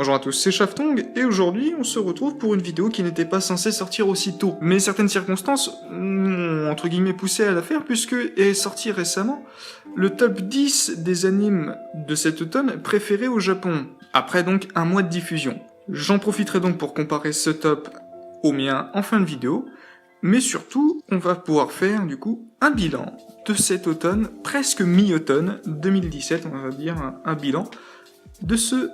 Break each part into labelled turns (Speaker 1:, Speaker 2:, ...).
Speaker 1: Bonjour à tous, c'est Shaftong, et aujourd'hui on se retrouve pour une vidéo qui n'était pas censée sortir aussi tôt. Mais certaines circonstances m'ont entre guillemets poussé à la faire puisque est sorti récemment le top 10 des animes de cet automne préférés au Japon. Après donc un mois de diffusion. J'en profiterai donc pour comparer ce top au mien en fin de vidéo, mais surtout on va pouvoir faire du coup un bilan de cet automne, presque mi-automne 2017, on va dire un bilan de ce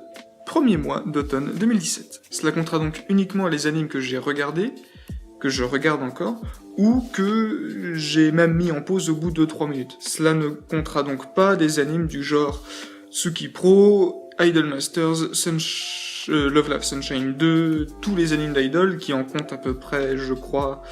Speaker 1: premier mois d'automne 2017. Cela comptera donc uniquement les animes que j'ai regardés, que je regarde encore, ou que j'ai même mis en pause au bout de 3 minutes. Cela ne comptera donc pas des animes du genre Tsuki Pro, Idolmasters, Love Live Sunshine 2, tous les animes d'Idol qui en comptent à peu près, je crois,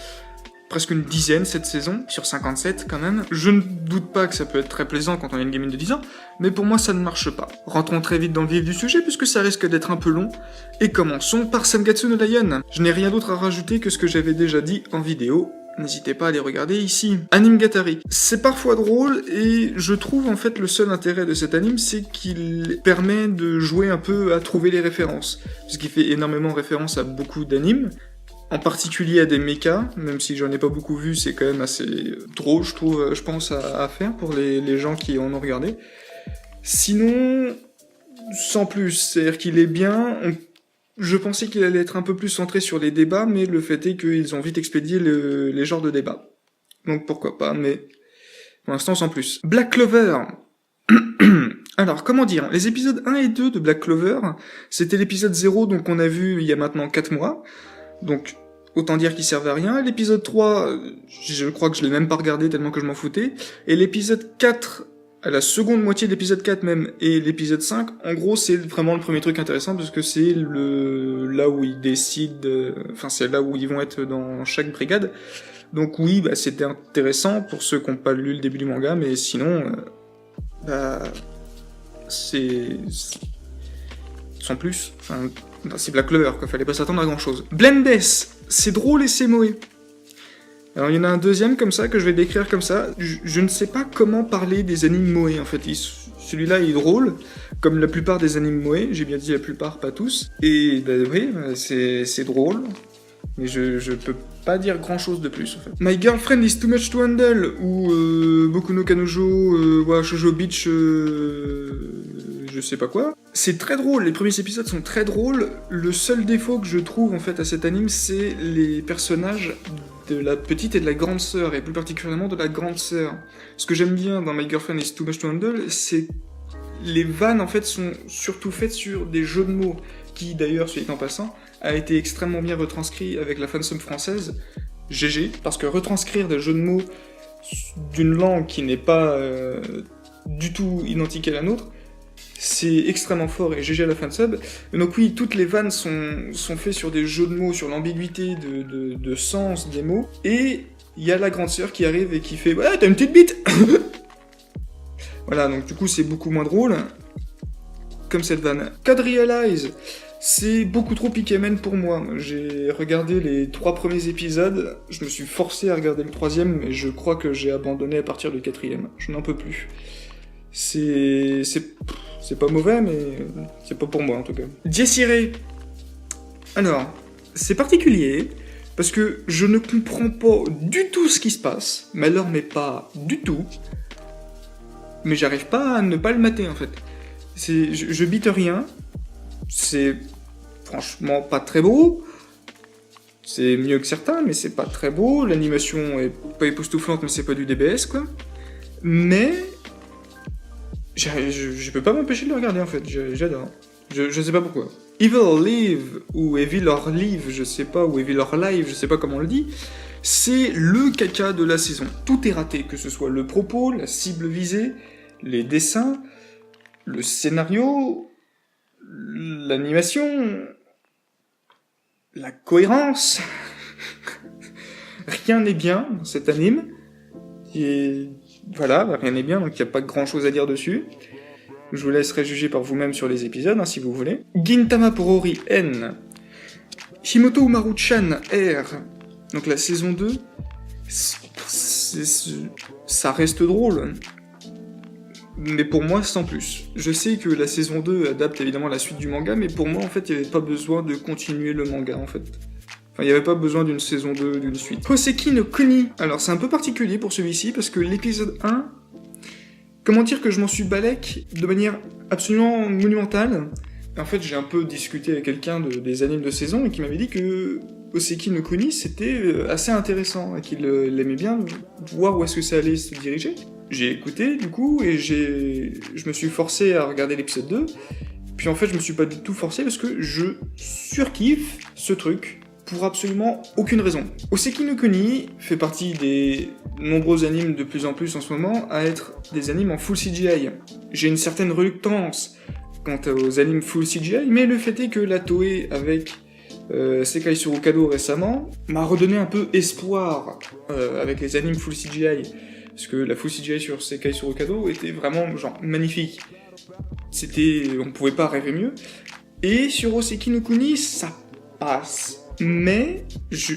Speaker 1: presque une dizaine cette saison, sur 57 quand même. Je ne doute pas que ça peut être très plaisant quand on a une gamine de 10 ans, mais pour moi ça ne marche pas. Rentrons très vite dans le vif du sujet puisque ça risque d'être un peu long, et commençons par Sangatsu no Lion. Je n'ai rien d'autre à rajouter que ce que j'avais déjà dit en vidéo, n'hésitez pas à les regarder ici. Anime Gatari. C'est parfois drôle, et je trouve en fait le seul intérêt de cet anime, c'est qu'il permet de jouer un peu à trouver les références, puisqu'il fait énormément référence à beaucoup d'animes, en particulier à des mechas, même si j'en ai pas beaucoup vu, c'est quand même assez drôle, je trouve, je pense, à faire pour les gens qui en ont regardé. Sinon, sans plus, c'est-à-dire qu'il est bien, je pensais qu'il allait être un peu plus centré sur les débats, mais le fait est qu'ils ont vite expédié les genres de débats. Donc pourquoi pas, mais pour l'instant sans plus. Black Clover. Alors, comment dire, les épisodes 1 et 2 de Black Clover, c'était l'épisode 0, donc on a vu il y a maintenant 4 mois, donc autant dire qu'il servait à rien. L'épisode 3, je crois que je l'ai même pas regardé tellement que je m'en foutais. Et l'épisode 4, à la seconde moitié de l'épisode 4 même, et l'épisode 5, en gros c'est vraiment le premier truc intéressant parce que c'est là où ils décident, enfin c'est là où ils vont être dans chaque brigade. Donc oui, bah c'était intéressant pour ceux qui n'ont pas lu le début du manga, mais sinon, c'est sans plus, enfin, c'est Black Clover, quoi, fallait pas s'attendre à grand chose. Blendes, c'est drôle et c'est moé. Alors il y en a un deuxième comme ça, que je vais décrire comme ça, je ne sais pas comment parler des animes moé en fait, celui-là il est drôle, comme la plupart des animes moé, j'ai bien dit la plupart, pas tous, et bah oui, c'est drôle, mais je peux pas dire grand chose de plus en fait. My Girlfriend is Too Much to Handle, ou Boku no Kanojo, Shoujo Beach, je sais pas quoi. C'est très drôle, les premiers épisodes sont très drôles. Le seul défaut que je trouve en fait à cet anime, c'est les personnages de la petite et de la grande sœur, et plus particulièrement de la grande sœur. Ce que j'aime bien dans My Girlfriend is Too Much to Handle, c'est les vannes en fait sont surtout faites sur des jeux de mots, qui d'ailleurs, soit dit en passant, a été extrêmement bien retranscrit avec la fansub française, GG, parce que retranscrire des jeux de mots d'une langue qui n'est pas du tout identique à la nôtre, c'est extrêmement fort, et GG à la fansub. Donc oui, toutes les vannes sont faites sur des jeux de mots, sur l'ambiguïté de sens des mots, et il y a la grande sœur qui arrive et qui fait « Ouais, t'as une petite bite !» Voilà, donc du coup c'est beaucoup moins drôle, comme cette vanne. Code Realize, c'est beaucoup trop Ikemen pour moi. J'ai regardé les 3 premiers épisodes, je me suis forcé à regarder le 3e, mais je crois que j'ai abandonné à partir du 4e. Je n'en peux plus. C'est pas mauvais, mais c'est pas pour moi en tout cas. Jessire. Alors, c'est particulier, parce que je ne comprends pas du tout ce qui se passe, mais alors mais pas du tout, mais j'arrive pas à ne pas le mater en fait. Je bite rien, c'est franchement pas très beau, c'est mieux que certains, mais c'est pas très beau, l'animation est pas époustouflante, mais c'est pas du DBS quoi, mais je peux pas m'empêcher de le regarder en fait, j'adore. Je sais pas pourquoi. Evil or Live, ou Evil or Live, je sais pas, ou Evil or Live, je sais pas comment on le dit, c'est le caca de la saison. Tout est raté, que ce soit le propos, la cible visée, les dessins, le scénario, l'animation, la cohérence. Rien n'est bien dans cet anime. Et voilà, rien n'est bien, donc il n'y a pas grand chose à dire dessus. Je vous laisserai juger par vous-même sur les épisodes, hein, si vous voulez. Gintama Porori N. Himoto Umaru-chan R. Donc la saison 2. Ça reste drôle. mais pour moi sans plus. Je sais que la saison 2 adapte évidemment la suite du manga, mais pour moi en fait il n'y avait pas besoin de continuer le manga en fait. Enfin, il n'y avait pas besoin d'une saison 2, d'une suite. Hoseki no Kuni. Alors c'est un peu particulier pour celui-ci, parce que l'épisode 1, comment dire que je m'en suis balèque de manière absolument monumentale. En fait j'ai un peu discuté avec quelqu'un des animes de saison, et qui m'avait dit que Hoseki no Kuni c'était assez intéressant, et qu'il aimait bien voir où est-ce que ça allait se diriger. J'ai écouté du coup, et je me suis forcé à regarder l'épisode 2, puis en fait je me suis pas du tout forcé, parce que je surkiffe ce truc. Pour absolument aucune raison. Hoseki no Kuni fait partie des nombreux animes de plus en plus en ce moment à être des animes en full CGI. J'ai une certaine reluctance quant aux animes full CGI, mais le fait est que la Toei, avec Sekai Surukado récemment, m'a redonné un peu espoir avec les animes full CGI. Parce que la full CGI sur Sekai Surukado était vraiment genre magnifique. On pouvait pas rêver mieux. Et sur Hoseki no Kuni, ça passe. Mais je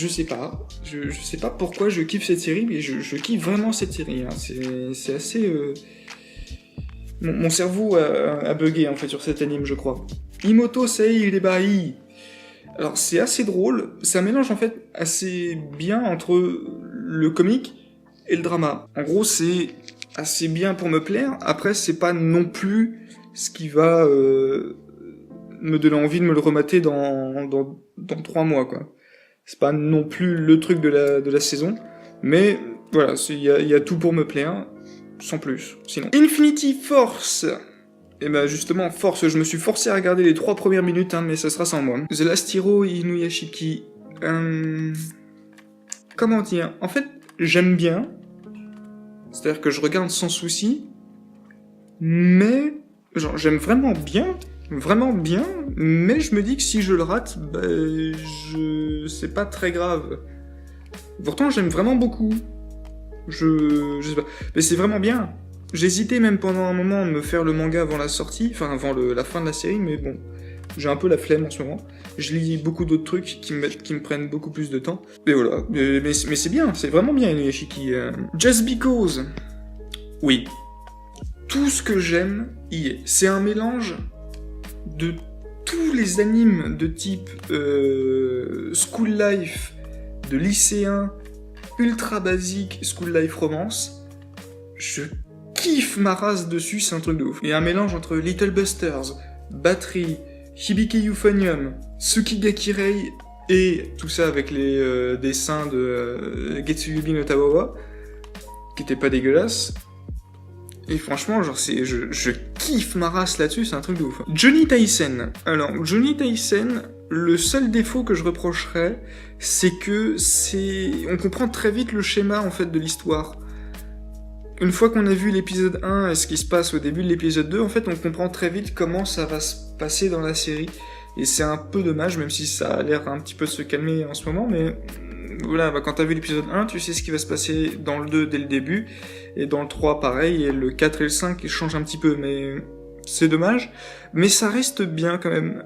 Speaker 1: sais pas. Je sais pas pourquoi je kiffe cette série, mais je kiffe vraiment cette série. Hein. C'est assez. Mon cerveau a bugué en fait sur cet anime, je crois. Imoto Sei Irebai. Alors c'est assez drôle. C'est un mélange en fait assez bien entre le comique et le drama. En gros, c'est assez bien pour me plaire. Après, c'est pas non plus ce qui va me donner envie de me le remater dans 3 mois, quoi. C'est pas non plus le truc de la saison, mais voilà, il y a tout pour me plaire, sans plus, sinon. Infinity Force. Et bah justement, Force, je me suis forcé à regarder les 3 premières minutes, hein, mais ça sera sans moi. The Last Hero Inuyashiki. Comment dire ? En fait, j'aime bien, c'est-à-dire que je regarde sans souci, mais genre j'aime vraiment bien, mais je me dis que si je le rate, bah, c'est pas très grave. Pourtant, j'aime vraiment beaucoup. Je sais pas. Mais c'est vraiment bien. J'hésitais même pendant un moment à me faire le manga avant la sortie, enfin avant la fin de la série, mais bon, j'ai un peu la flemme en ce moment. Je lis beaucoup d'autres trucs qui me prennent beaucoup plus de temps. Et voilà. Mais c'est bien, c'est vraiment bien, Inuyashiki. Just Because. Oui. Tout ce que j'aime y est. C'est un mélange de tous les animes de type school life, de lycéen, ultra basique, school life romance, je kiffe ma race dessus, c'est un truc de ouf. Il y a un mélange entre Little Busters, Battery, Hibiki Euphonium, Tsukigaki Rei, et tout ça avec les dessins de Getsuyubi no Tawawa, qui étaient pas dégueulasses. Et franchement, genre, je kiffe ma race là-dessus, c'est un truc de ouf. Johnny Taisen. Alors, Johnny Taisen, le seul défaut que je reprocherais, c'est que on comprend très vite le schéma, en fait, de l'histoire. Une fois qu'on a vu l'épisode 1 et ce qui se passe au début de l'épisode 2, en fait, on comprend très vite comment ça va se passer dans la série. Et c'est un peu dommage, même si ça a l'air un petit peu de se calmer en ce moment, mais voilà, bah, quand t'as vu l'épisode 1, tu sais ce qui va se passer dans le 2 dès le début, et dans le 3 pareil, et le 4 et le 5 ils changent un petit peu, mais c'est dommage, mais ça reste bien quand même.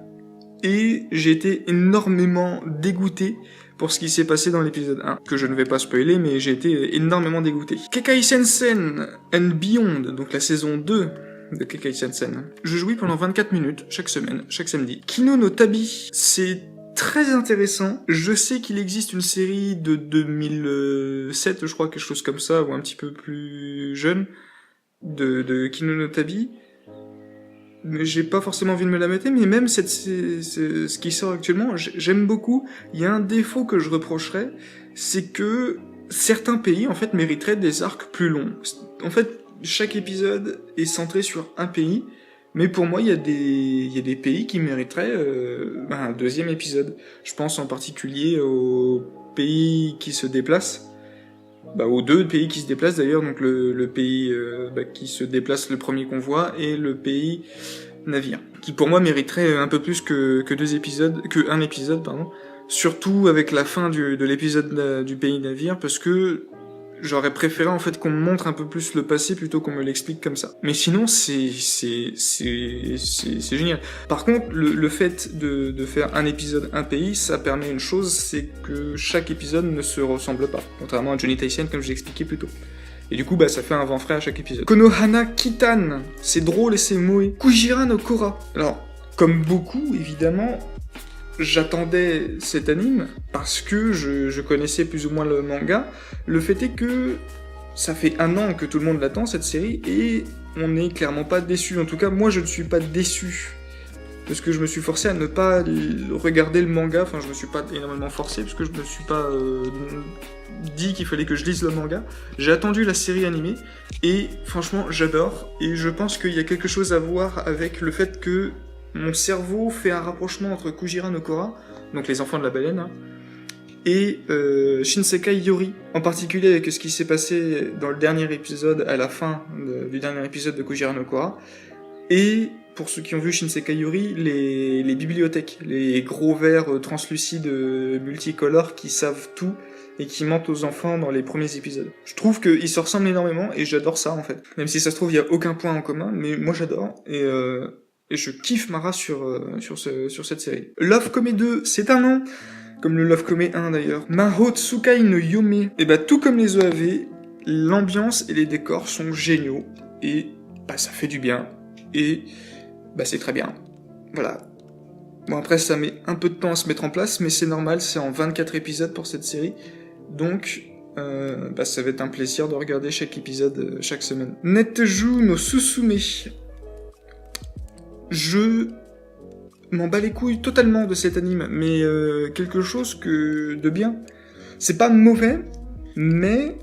Speaker 1: Et j'ai été énormément dégoûté pour ce qui s'est passé dans l'épisode 1, que je ne vais pas spoiler, mais j'ai été énormément dégoûté. Kekai Sensen and Beyond, donc la saison 2 de Kekai Sensen. Je jouis pendant 24 minutes, chaque semaine, chaque samedi. Kino no Tabi, c'est très intéressant. Je sais qu'il existe une série de 2007, je crois, quelque chose comme ça, ou un petit peu plus jeune, de Kino no Tabi. Mais j'ai pas forcément envie de me la mettre, mais même ce qui sort actuellement, j'aime beaucoup. Il y a un défaut que je reprocherais, c'est que certains pays, en fait, mériteraient des arcs plus longs. En fait, chaque épisode est centré sur un pays, mais pour moi, il y a des pays qui mériteraient un deuxième épisode. Je pense en particulier aux pays qui se déplacent, aux 2 pays qui se déplacent d'ailleurs, donc le pays qui se déplace le premier convoi et le pays navire, qui pour moi mériterait un peu plus que 2 épisodes, que 1 épisode, pardon, surtout avec la fin de l'épisode du pays navire, parce que j'aurais préféré en fait qu'on me montre un peu plus le passé plutôt qu'on me l'explique comme ça. Mais sinon c'est génial. Par contre, le fait de faire un épisode, un pays, ça permet une chose, c'est que chaque épisode ne se ressemble pas, contrairement à Johnny Taisen comme je l'ai expliqué plus tôt. Et du coup, bah, ça fait un vent frais à chaque épisode. Konohana Kitan, c'est drôle et c'est moe. Kujira no Kora. Alors, comme beaucoup, évidemment, j'attendais cet anime parce que je connaissais plus ou moins le manga. Le fait est que ça fait 1 an que tout le monde l'attend, cette série, et on n'est clairement pas déçu. En tout cas, moi, je ne suis pas déçu. Parce que je me suis forcé à ne pas regarder le manga. Enfin, je me suis pas énormément forcé, parce que je me suis pas dit qu'il fallait que je lise le manga. J'ai attendu la série animée, et franchement, j'adore. Et je pense qu'il y a quelque chose à voir avec le fait que mon cerveau fait un rapprochement entre Kujira no Kora, donc les enfants de la baleine, hein, et Shinsekai Yori, en particulier avec ce qui s'est passé dans le dernier épisode, à la fin du dernier épisode de Kujira no Kora, et pour ceux qui ont vu Shinsekai Yori, les bibliothèques, les gros verres translucides multicolores qui savent tout et qui mentent aux enfants dans les premiers épisodes. Je trouve qu'ils se ressemblent énormément et j'adore ça en fait. Même si ça se trouve, il n'y a aucun point en commun, mais moi j'adore et je kiffe Mara sur cette série. Love Kome 2, c'est un nom, comme le Love Kome 1 d'ailleurs. Maho Tsukai no Yome, et bah tout comme les OAV, l'ambiance et les décors sont géniaux et bah ça fait du bien et bah c'est très bien. Voilà. Bon après ça met un peu de temps à se mettre en place, mais c'est normal, c'est en 24 épisodes pour cette série, donc bah ça va être un plaisir de regarder chaque épisode chaque semaine. Netju no Susume. Je m'en bats les couilles totalement de cet anime, mais quelque chose de bien. C'est pas mauvais, mais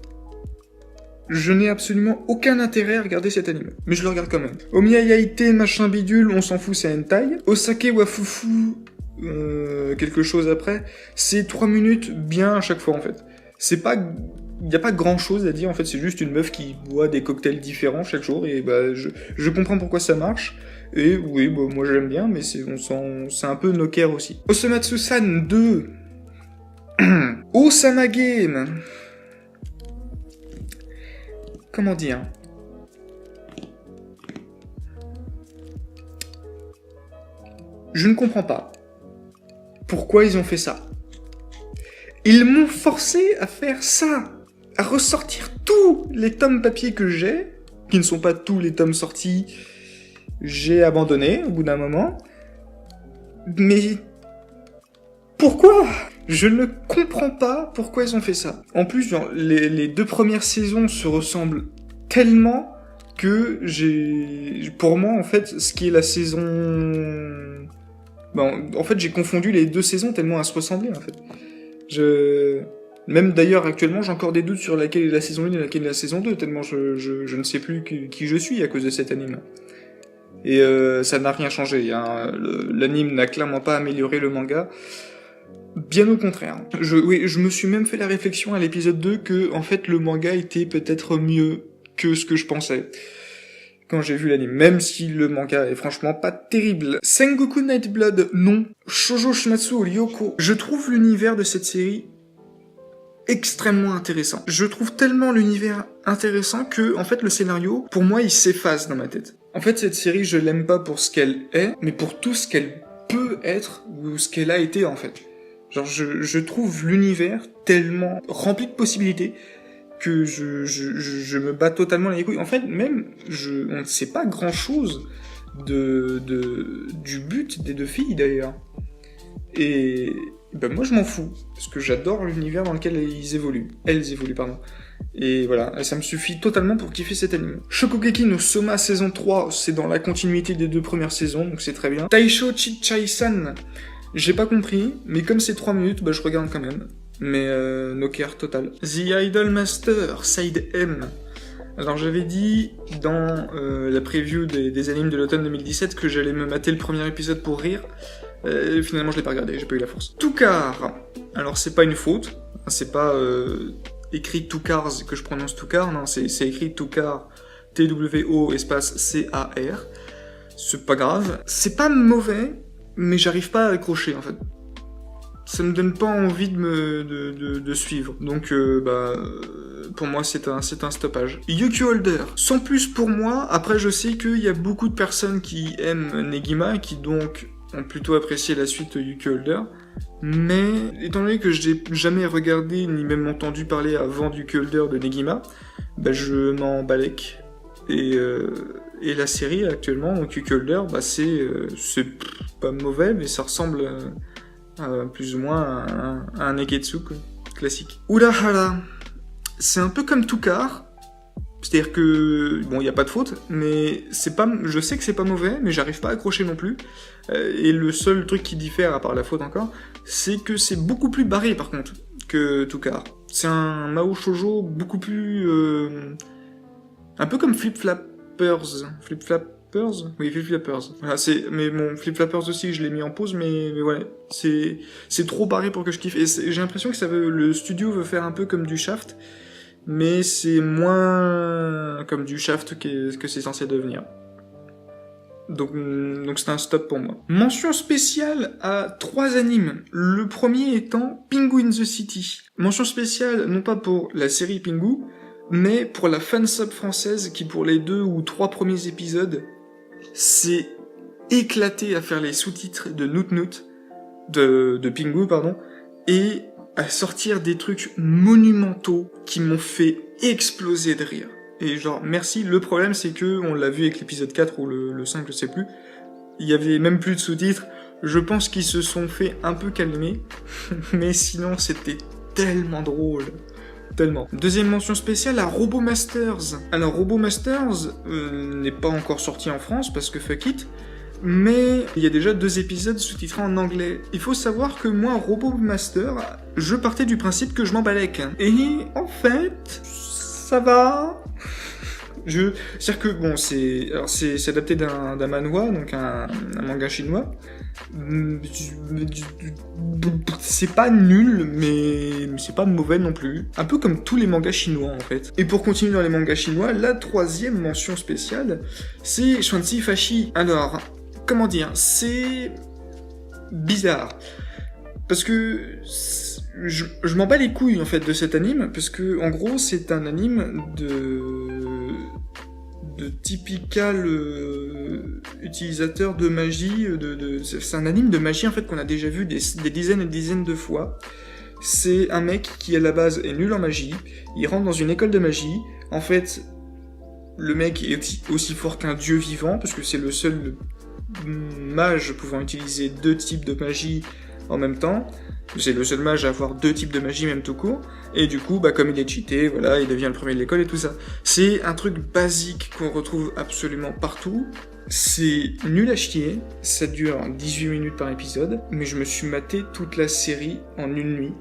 Speaker 1: je n'ai absolument aucun intérêt à regarder cet anime. Mais je le regarde quand même. Omiya Yaite, machin bidule, on s'en fout, c'est hentai. Osake wa Fufu, quelque chose après, c'est 3 minutes bien à chaque fois en fait. C'est pas... Il n'y a pas grand chose à dire en fait, c'est juste une meuf qui boit des cocktails différents chaque jour et bah je comprends pourquoi ça marche. Et oui, bah, moi j'aime bien, mais c'est un peu Noker aussi. Osomatsu-san 2. Osama Game. Comment dire? Je ne comprends pas. Pourquoi ils ont fait ça? Ils m'ont forcé à faire ça. À ressortir tous les tomes papier que j'ai, qui ne sont pas tous les tomes sortis, j'ai abandonné au bout d'un moment. Mais pourquoi? Je ne comprends pas pourquoi ils ont fait ça. En plus, genre, les 2 premières saisons se ressemblent tellement que pour moi, en fait, ce qui est la saison... Ben, en fait, j'ai confondu les 2 saisons tellement elles se ressemblaient, en fait. Même d'ailleurs, actuellement, j'ai encore des doutes sur laquelle est la saison 1 et laquelle est la saison 2, tellement je ne sais plus qui je suis à cause de cet anime. Et ça n'a rien changé, hein. L'anime n'a clairement pas amélioré le manga. Bien au contraire. Je me suis même fait la réflexion à l'épisode 2 que, en fait, le manga était peut-être mieux que ce que je pensais quand j'ai vu l'anime, même si le manga est franchement pas terrible. Sengoku Nightblood, non. Shoujo Shimatsu Ryoko. Je trouve l'univers de cette série extrêmement intéressant. Je trouve tellement l'univers intéressant que, en fait, le scénario, pour moi, il s'efface dans ma tête. En fait, cette série, je l'aime pas pour ce qu'elle est, mais pour tout ce qu'elle peut être, ou ce qu'elle a été, en fait. Genre, je trouve l'univers tellement rempli de possibilités que je me bats totalement les couilles. En fait, même, on ne sait pas grand-chose du but des 2 filles, d'ailleurs. Et ben moi, je m'en fous, parce que j'adore l'univers dans lequel elles évoluent, pardon. Et voilà, ça me suffit totalement pour kiffer cet anime. Shokugeki no Soma saison 3, c'est dans la continuité des 2 premières saisons, donc c'est très bien. Taisho Chichai-san, j'ai pas compris, mais comme c'est 3 minutes, bah je regarde quand même. Mais no care total. The Idol Master, Side M. Alors j'avais dit dans la preview des animes de l'automne 2017 que j'allais me mater le premier épisode pour rire. Finalement je l'ai pas regardé, j'ai pas eu la force. Toukar. Alors c'est pas une faute, c'est pas écrit Toukars que je prononce Toukar, non, c'est écrit Toukar, T-W-O espace C-A-R. C'est pas grave. C'est pas mauvais, mais j'arrive pas à accrocher en fait. Ça me donne pas envie de suivre. Donc pour moi c'est un stoppage. Yuki Holder, sans plus pour moi. Après je sais qu'il y a beaucoup de personnes qui aiment Negima et qui donc ont plutôt apprécié la suite Yuki Holder. Mais étant donné que je n'ai jamais regardé ni même entendu parler avant Yuki Holder de Negima, bah je m'en balèque. Et la série actuellement, donc Cuckolder, bah c'est pas mauvais, mais ça ressemble plus ou moins à un Neketsu quoi, classique. Urahara, c'est un peu comme Tukar, c'est-à-dire que bon, il y a pas de faute, mais je sais que c'est pas mauvais, mais j'arrive pas à accrocher non plus. Et le seul truc qui diffère, à part la faute encore, c'est que c'est beaucoup plus barré par contre que Tukar. C'est un Mao Shoujo beaucoup plus un peu comme Flip Flappers. Oui, Flip Flappers. Voilà, mais bon, Flip Flappers aussi, je l'ai mis en pause, mais voilà, c'est trop barré pour que je kiffe. Et j'ai l'impression que le studio veut faire un peu comme du Shaft, mais c'est moins comme du Shaft que c'est censé devenir. Donc c'est un stop pour moi. Mention spéciale à 3 animes. Le premier étant Pingu in the City. Mention spéciale non pas pour la série Pingu, mais pour la fansub française qui, pour les 2 ou 3 premiers épisodes, s'est éclaté à faire les sous-titres de de Pingu, pardon, et à sortir des trucs monumentaux qui m'ont fait exploser de rire. Et genre, merci. Le problème, c'est que, on l'a vu avec l'épisode 4 ou le 5, je sais plus, il y avait même plus de sous-titres. Je pense qu'ils se sont fait un peu calmer, mais sinon, c'était tellement drôle. Tellement. Deuxième mention spéciale à RoboMasters. Alors, RoboMasters n'est pas encore sorti en France, parce que fuck it, mais il y a déjà 2 épisodes sous-titrés en anglais. Il faut savoir que moi, RoboMaster, je partais du principe que je m'en balèque. Et en fait, ça va. C'est-à-dire que, bon, c'est adapté d'un manhwa, donc un manga chinois. C'est pas nul, mais c'est pas mauvais non plus. Un peu comme tous les mangas chinois, en fait. Et pour continuer dans les mangas chinois, la 3e mention spéciale, c'est Shuanzi Fashi. Alors, comment dire, c'est bizarre. Parce que je m'en bats les couilles, en fait, de cet anime, parce que, en gros, c'est un anime de typical utilisateur de magie, c'est un anime de magie en fait qu'on a déjà vu des dizaines et des dizaines de fois. C'est un mec qui à la base est nul en magie, il rentre dans une école de magie, en fait le mec est aussi fort qu'un dieu vivant, parce que c'est le seul mage pouvant utiliser 2 types de magie en même temps. C'est le seul mage à avoir 2 types de magie, même tout court. Et du coup, bah, comme il est cheaté, voilà, il devient le premier de l'école et tout ça. C'est un truc basique qu'on retrouve absolument partout. C'est nul à chier. Ça dure 18 minutes par épisode. Mais je me suis maté toute la série en une nuit.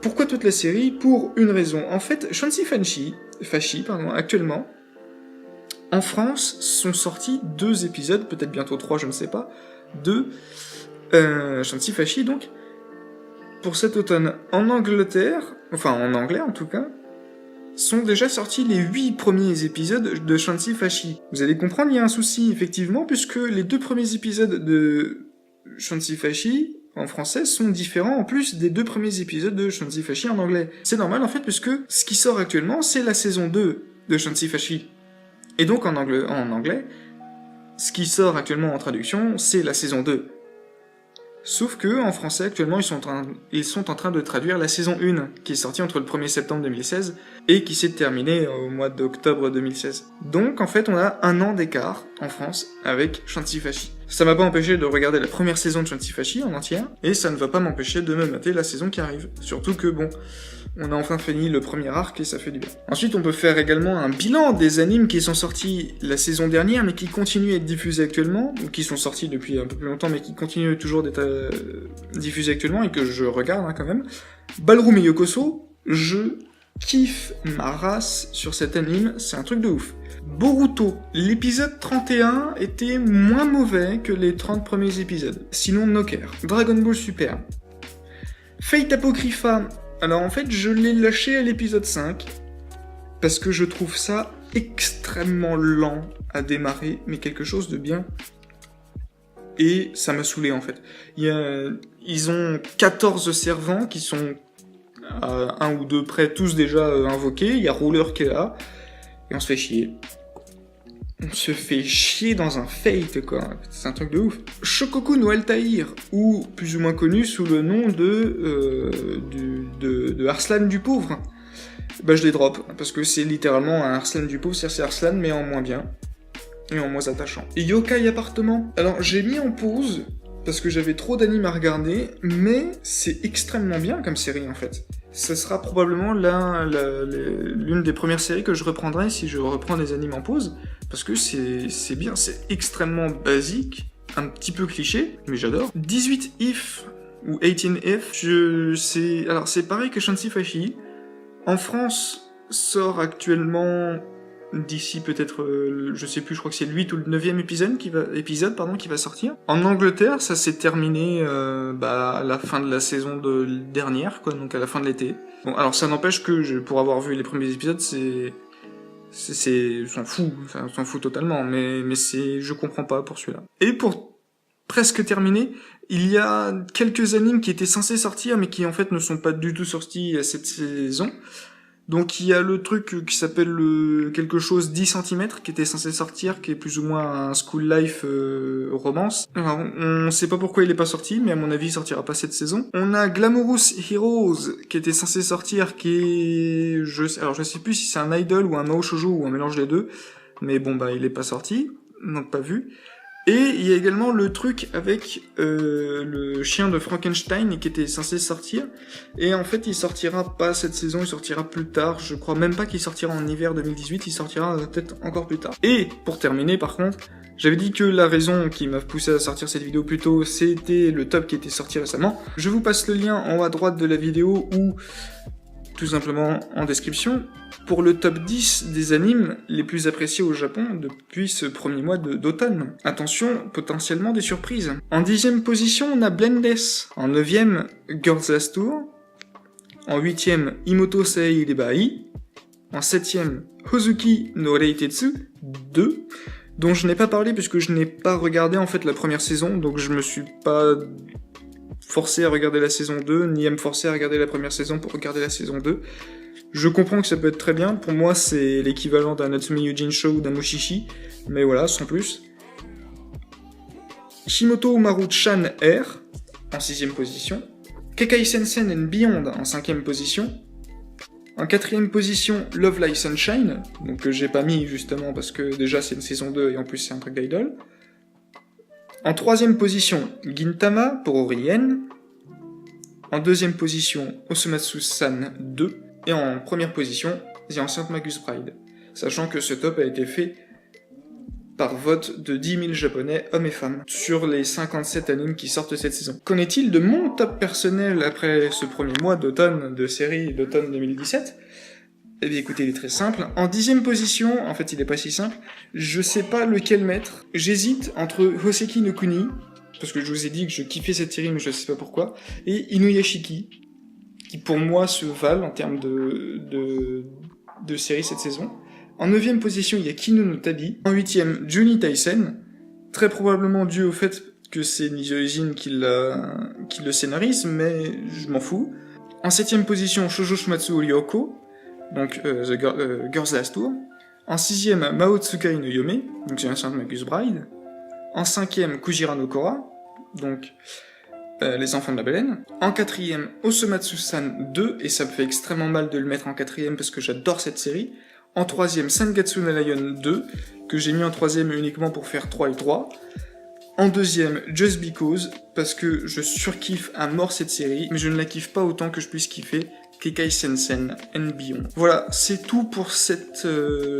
Speaker 1: Pourquoi toute la série ? Pour une raison. En fait, Shuanzi Fashi, actuellement, en France, sont sortis 2 épisodes, peut-être bientôt 3, je ne sais pas, de Shuanzi Fashi, donc, pour cet automne. En Angleterre, enfin en anglais en tout cas, sont déjà sortis les 8 premiers épisodes de Shuanzi Fashi. Vous allez comprendre, il y a un souci, effectivement, puisque les 2 premiers épisodes de Shuanzi Fashi, en français, sont différents en plus des 2 premiers épisodes de Shuanzi Fashi en anglais. C'est normal en fait, puisque ce qui sort actuellement, c'est la saison 2 de Shuanzi Fashi. Et donc en anglais, ce qui sort actuellement en traduction, c'est la saison 2. Sauf que, en français, actuellement, ils sont en train de traduire la saison 1, qui est sortie entre le 1er septembre 2016, et qui s'est terminée au mois d'octobre 2016. Donc, en fait, on a 1 an d'écart, en France, avec Shuanzi Fashi. Ça m'a pas empêché de regarder la première saison de Shuanzi Fashi en entière, et ça ne va pas m'empêcher de me mater la saison qui arrive. Surtout que, bon, on a enfin fini le premier arc et ça fait du bien. Ensuite, on peut faire également un bilan des animes qui sont sortis la saison dernière, mais qui continuent à être diffusés actuellement, ou qui sont sortis depuis un peu plus longtemps, mais qui continuent toujours d'être diffusés actuellement, et que je regarde quand même. Ballroom et Yokoso, je kiffe ma race sur cet anime, c'est un truc de ouf. Boruto, l'épisode 31 était moins mauvais que les 30 premiers épisodes, sinon no care. Dragon Ball Super. Fate Apocrypha, alors en fait je l'ai lâché à l'épisode 5, parce que je trouve ça extrêmement lent à démarrer, mais quelque chose de bien. Et ça m'a saoulé en fait. Ils ont 14 servants qui sont à 1 ou 2 près, tous déjà invoqués, il y a Ruler qui est là, et on se fait chier. On se fait chier dans un Fate, quoi. C'est un truc de ouf. Shokoku no Altaïr, ou plus ou moins connu sous le nom de Arslan du Pauvre. bah je les drop, parce que c'est littéralement un Arslan du pauvre, c'est Arslan, mais en moins bien, et en moins attachant. Et Yokai Appartement, alors j'ai mis en pause, parce que j'avais trop d'animes à regarder, mais c'est extrêmement bien comme série en fait. Ce sera probablement l'une des premières séries que je reprendrai si je reprends des animes en pause, parce que c'est bien, c'est extrêmement basique, un petit peu cliché, mais j'adore. 18 If, ou 18 If, alors c'est pareil que Shansi Fashi. En France, sort actuellement, d'ici peut-être, je sais plus, je crois que c'est le 8 ou le 9e épisode qui va sortir. En Angleterre, ça s'est terminé à la fin de la saison dernière, quoi, donc à la fin de l'été. Bon, alors ça n'empêche que, pour avoir vu les premiers épisodes, s'en fout totalement, mais je comprends pas pour celui-là. Et pour presque terminer, il y a quelques animes qui étaient censés sortir, mais qui en fait ne sont pas du tout sortis à cette saison. Donc il y a le truc qui s'appelle quelque chose 10 cm, qui était censé sortir, qui est plus ou moins un school life romance. Alors, on sait pas pourquoi il est pas sorti, mais à mon avis il sortira pas cette saison. On a Glamorous Heroes, qui était censé sortir, qui est... Alors je sais plus si c'est un idol ou un mao shoujo ou un mélange des deux, mais bon bah il est pas sorti, donc pas vu. Et il y a également le truc avec le chien de Frankenstein qui était censé sortir. Et en fait, il sortira pas cette saison, il sortira plus tard. Je crois même pas qu'il sortira en hiver 2018, il sortira peut-être encore plus tard. Et pour terminer, par contre, j'avais dit que la raison qui m'a poussé à sortir cette vidéo plus tôt, c'était le top qui était sorti récemment. Je vous passe le lien en haut à droite de la vidéo ou tout simplement en description, pour le top 10 des animes les plus appréciés au Japon depuis ce premier mois d'automne. Attention, potentiellement des surprises. En 10e position, on a Blendes. En 9e, Girls Last Tour. En 8e, Imoto Sei Rebai. En 7e, Hozuki no Reitetsu 2, dont je n'ai pas parlé puisque je n'ai pas regardé en fait la première saison, donc je me suis pas forcé à regarder la saison 2, ni à me forcer à regarder la première saison pour regarder la saison 2. Je comprends que ça peut être très bien, pour moi c'est l'équivalent d'un Natsumi Yujin Show ou d'un Mushishi, mais voilà, sans plus. Shimoto Umaru-chan R, en 6ème position. Kekai Sensen and Beyond, en 5ème position. En 4ème position, Love Live Sunshine, donc que j'ai pas mis justement parce que déjà c'est une saison 2 et en plus c'est un truc d'idol. En 3ème position, Gintama pour Orien. En 2ème position, Osomatsu-san 2. Et en première position, The Ancient Magus Bride. Sachant que ce top a été fait par vote de 10 000 japonais, hommes et femmes, sur les 57 animes qui sortent cette saison. Qu'en est-il de mon top personnel après ce premier mois d'automne, de série d'automne 2017 ? Eh bien écoutez, il est très simple. En 10ème position, en fait il est pas si simple, je sais pas lequel mettre. J'hésite entre Hoseki no Kuni, parce que je vous ai dit que je kiffais cette série mais je sais pas pourquoi, et Inuyashiki, qui pour moi se valent en termes de série cette saison. En 9ème position, il y a Kinu no Tabi. En 8ème, Juni Taisen, très probablement dû au fait que c'est Nijō Ejin qui le scénarise, mais je m'en fous. En 7ème position, Shoujo Shumatsu Ryoko, donc Girls Last Tour. En 6ème, Mao Tsukai no Yome, donc The Ancient Magus Bride. En 5ème, Kujira no Kora, donc Les Enfants de la Baleine. En 4ème, Osomatsu-san 2, et ça me fait extrêmement mal de le mettre en 4ème parce que j'adore cette série. En 3ème, Sangatsu no Lion 2, que j'ai mis en 3ème uniquement pour faire 3 et 3. En 2ème, Just Because, parce que je surkiffe à mort cette série, mais je ne la kiffe pas autant que je puisse kiffer Kekai Sensen and Beyond. Voilà, c'est tout pour cette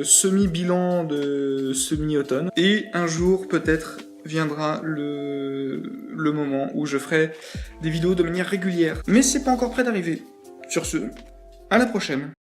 Speaker 1: semi-bilan de semi-automne. Et un jour, peut-être, viendra le moment où je ferai des vidéos de manière régulière. Mais c'est pas encore près d'arriver. Sur ce, à la prochaine.